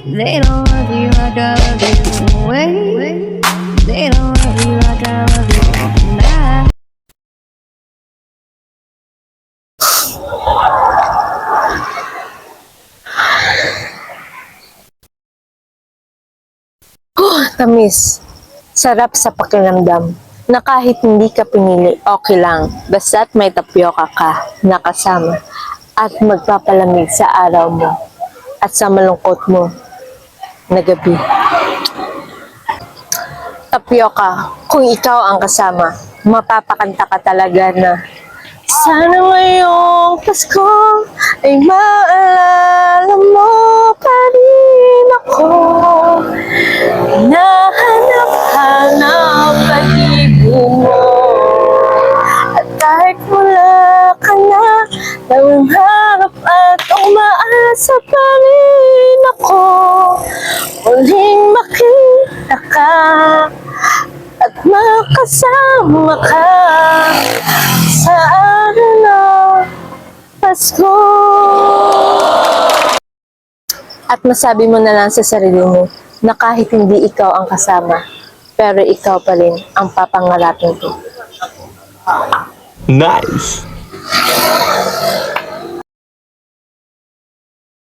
They don't love you like I love you. Wait, they don't love you like I love you. Nah. Tamis. Sarap sa pakiramdam na kahit hindi ka pinili, okay lang. Basta't may tapioka ka na kasama at magpapalamig sa araw mo at sa malungkot mo na gabi. Tapioka, kung ikaw ang kasama, mapapakanta ka talaga na sana ngayong Pasko ay maalala mo pa rin ako. Nahanap-hanap pag-ibig mo. At kahit wala ka na, nangarap at umaasa pa rin ako. Muling makita ka at makasama ka sa araw ng Pasko. At masabi mo na lang sa sarili mo na kahit hindi ikaw ang kasama, pero ikaw pa rin ang papangarapin ko. Nice!